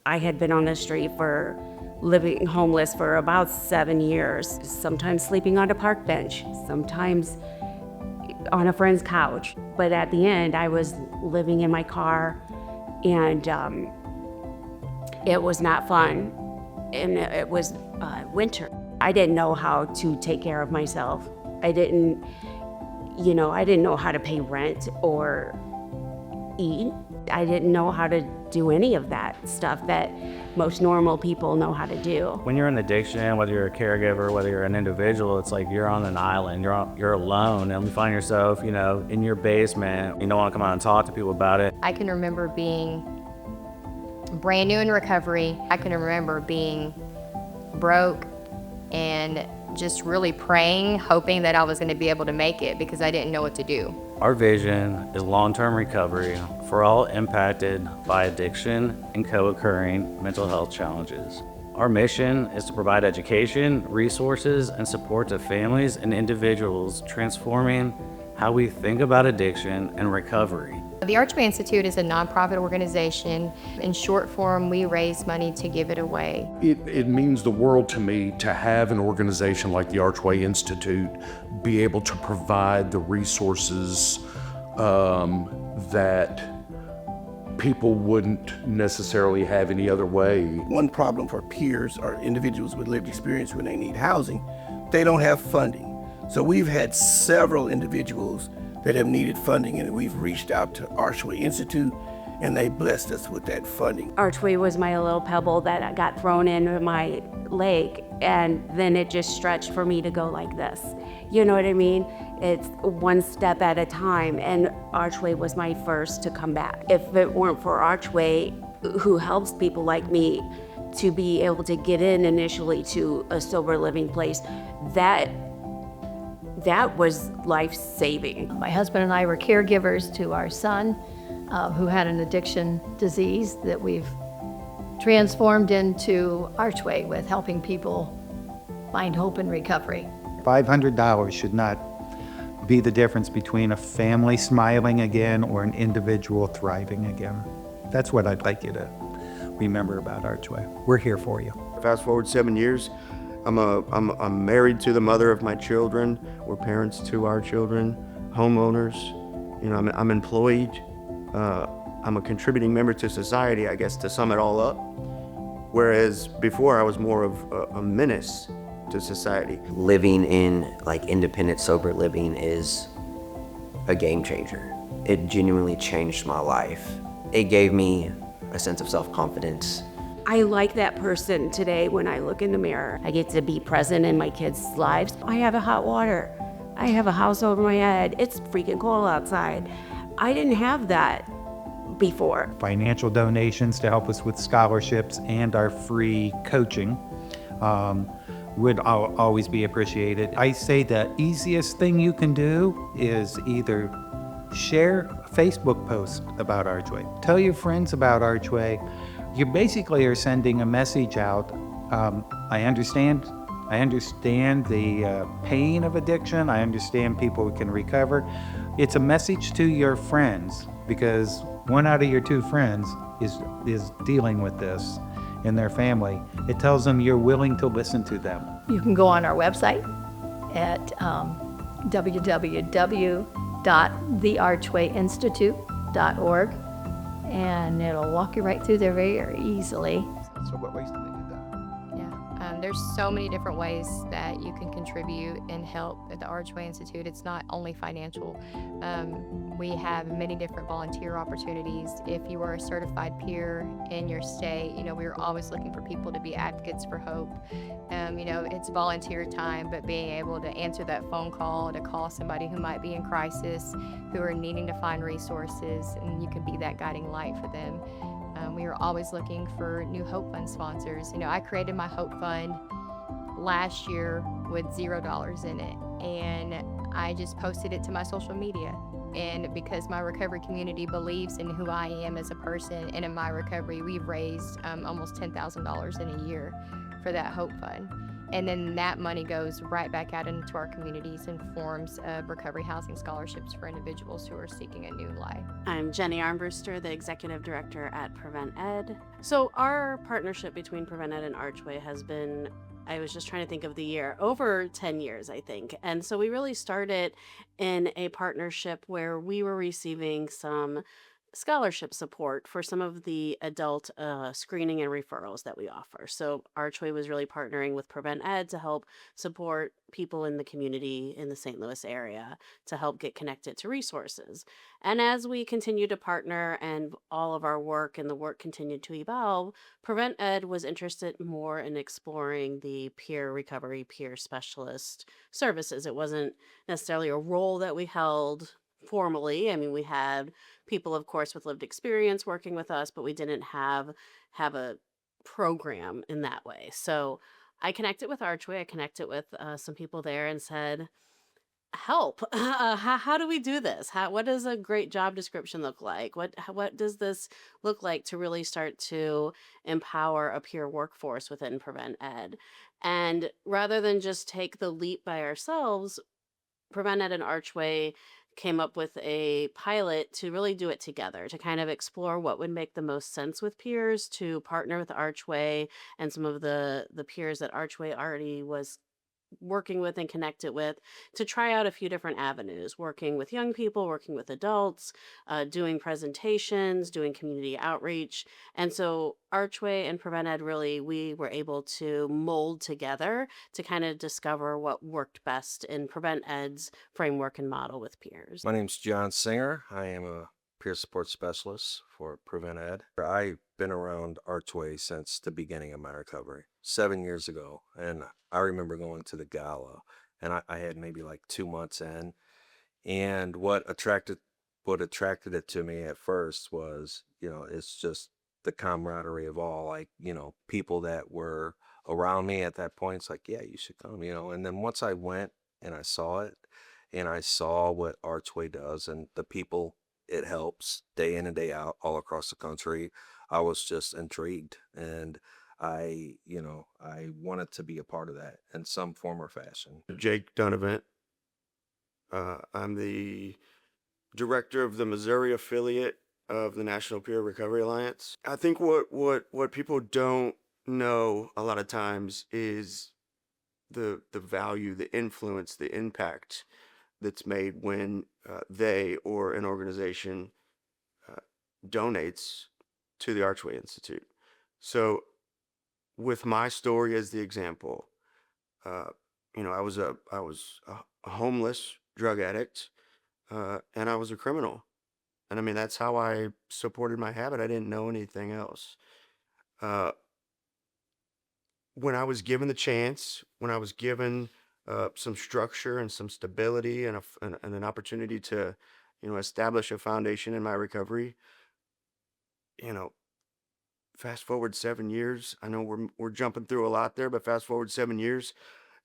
I had been on the street for living homeless for about 7 years, sometimes sleeping on a park bench, sometimes on a friend's couch. But at the end, I was living in my car, and it was not fun. And it was winter. I didn't know how to take care of myself. I didn't know how to pay rent or eat. I didn't know how to do any of that stuff that most normal people know how to do. When you're in addiction, whether you're a caregiver, whether you're an individual, it's like you're on an island, you're alone, and you find yourself, in your basement. You don't want to come out and talk to people about it. I can remember being brand new in recovery. I can remember being broke and just really praying, hoping that I was going to be able to make it because I didn't know what to do. Our vision is long-term recovery for all impacted by addiction and co-occurring mental health challenges. Our mission is to provide education, resources, and support to families and individuals, transforming how we think about addiction and recovery. The ArchWay Institute is a nonprofit organization. In short form, we raise money to give it away. It means the world to me to have an organization like the ArchWay Institute be able to provide the resources that people wouldn't necessarily have any other way. One problem for peers or individuals with lived experience when they need housing, they don't have funding. So we've had several individuals that have needed funding, and we've reached out to ArchWay Institute, and they blessed us with that funding. ArchWay was my little pebble that got thrown into my lake, and then it just stretched for me to go like this. You know what I mean? It's one step at a time, and ArchWay was my first to come back. If it weren't for ArchWay, who helps people like me to be able to get in initially to a sober living place, that was life-saving. My husband and I were caregivers to our son who had an addiction disease that we've transformed into ArchWay with helping people find hope in recovery. $500 should not be the difference between a family smiling again or an individual thriving again. That's what I'd like you to remember about ArchWay. We're here for you. Fast forward 7 years, I'm married to the mother of my children. We're parents to our children, homeowners. I'm employed. I'm a contributing member to society, I guess, to sum it all up. Whereas before I was more of a menace to society. Living in independent, sober living is a game changer. It genuinely changed my life. It gave me a sense of self-confidence. I like that person today when I look in the mirror. I get to be present in my kids' lives. I have a hot water. I have a house over my head. It's freaking cold outside. I didn't have that before. Financial donations to help us with scholarships and our free coaching would always be appreciated. I say the easiest thing you can do is either share a Facebook post about ArchWay. Tell your friends about ArchWay. You basically are sending a message out. I understand the pain of addiction. I understand people can recover. It's a message to your friends because 1 out of your 2 friends is dealing with this in their family. It tells them you're willing to listen to them. You can go on our website at www.thearchwayinstitute.org, and it'll walk you right through there very easily. So what ways do they do that? There's so many different ways that you can contribute and help at the ArchWay Institute. It's not only financial. We have many different volunteer opportunities. If you are a certified peer in your state, we're always looking for people to be advocates for hope. It's volunteer time, but being able to answer that phone call, to call somebody who might be in crisis, who are needing to find resources, and you can be that guiding light for them. We are always looking for new Hope Fund sponsors. I created my Hope Fund last year with $0 in it, and I just posted it to my social media. And because my recovery community believes in who I am as a person and in my recovery, we've raised almost $10,000 in a year for that Hope Fund. And then that money goes right back out into our communities in forms of recovery housing scholarships for individuals who are seeking a new life. I'm Jenny Armbruster, the Executive Director at Prevent Ed. So our partnership between Prevent Ed and ArchWay has been, I was just trying to think of the year, over 10 years, I think. And so we really started in a partnership where we were receiving some scholarship support for some of the adult screening and referrals that we offer. So ArchWay was really partnering with Prevent Ed to help support people in the community in the St. Louis area to help get connected to resources. And as we continue to partner and all of our work and the work continued to evolve, Prevent Ed was interested more in exploring the peer recovery, peer specialist services. It wasn't necessarily a role that we held formally. I mean, we had people, of course, with lived experience working with us, but we didn't have a program in that way. So I connected with ArchWay. I connected with some people there and said, help. How do we do this? What does a great job description look like? What does this look like to really start to empower a peer workforce within Prevent Ed? And rather than just take the leap by ourselves, Prevent Ed and ArchWay came up with a pilot to really do it together, to kind of explore what would make the most sense with peers, to partner with ArchWay and some of the peers that ArchWay already was working with and connected with, to try out a few different avenues, working with young people, working with adults, doing presentations, doing community outreach. And so ArchWay and Prevent Ed, really, we were able to mold together to kind of discover what worked best in Prevent Ed's framework and model with peers. My name's John Singer. I am a peer support specialist for Prevent Ed. I've been around ArchWay since the beginning of my recovery, 7 years ago. And I remember going to the Gala, and I had maybe like 2 months in. And what attracted it to me at first was, it's just the camaraderie of all, like, people that were around me at that point. It's like, yeah, you should come, And then once I went and I saw it, and I saw what ArchWay does and the people it helps day in and day out all across the country, I was just intrigued. And I wanted to be a part of that in some form or fashion. Jake Donovan. I'm the director of the Missouri affiliate of the National Peer Recovery Alliance. I think what people don't know a lot of times is the value, the influence, the impact that's made when they or an organization donates to the ArchWay Institute. So with my story as the example, I was a homeless drug addict, and I was a criminal. And I mean, that's how I supported my habit. I didn't know anything else. When I was given the chance, when I was given some structure and some stability and an opportunity to, establish a foundation in my recovery, fast forward 7 years. I know we're jumping through a lot there, but fast forward 7 years.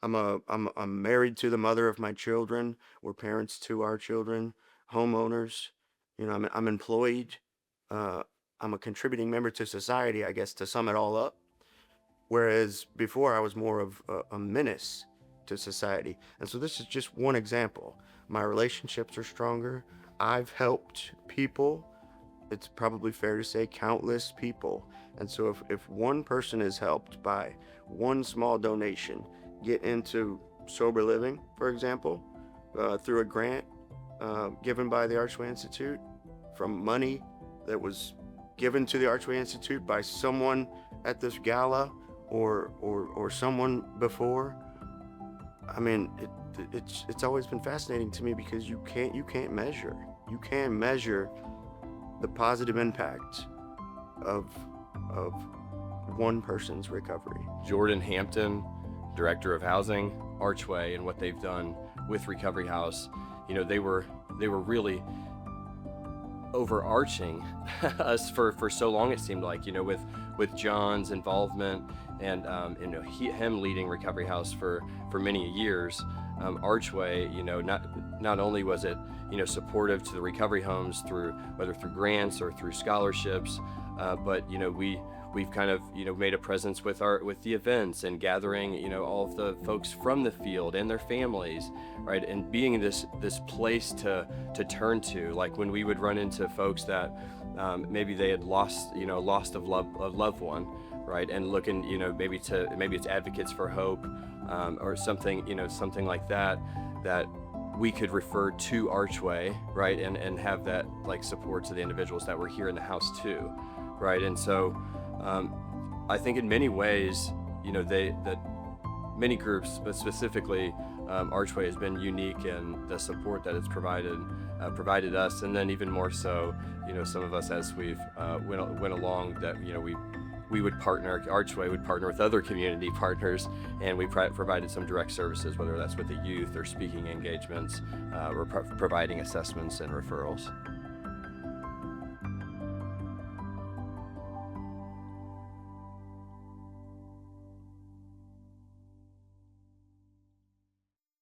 I'm married to the mother of my children. We're parents to our children, homeowners. I'm employed. I'm a contributing member to society, I guess, to sum it all up. Whereas before I was more of a menace to society. And so this is just one example. My relationships are stronger. I've helped people. It's probably fair to say countless people. And so if one person is helped by one small donation, get into sober living, for example, through a grant given by the ArchWay Institute, from money that was given to the ArchWay Institute by someone at this gala or someone before. I mean, it's always been fascinating to me because you can't measure the positive impact of one person's recovery. Jordan Hampton, Director of Housing, ArchWay, and what they've done with Recovery House, they were really overarching us for so long, it seemed like, with John's involvement and him leading Recovery House for many years. ArchWay, not only was it supportive to the recovery homes through grants or through scholarships, but we we've kind of, made a presence with the events and gathering, all of the folks from the field and their families, right? And being this place to turn to, like when we would run into folks that maybe they had lost a loved one, right? And looking, maybe it's advocates for hope, or something like that we could refer to ArchWay, right? And have that like support to the individuals that were here in the house too, right? And so I think in many ways, that many groups, but specifically ArchWay has been unique in the support that it's provided us, and then even more so, some of us as we've went along, that we would partner, ArchWay would partner with other community partners, and we provided some direct services, whether that's with the youth or speaking engagements, or providing assessments and referrals.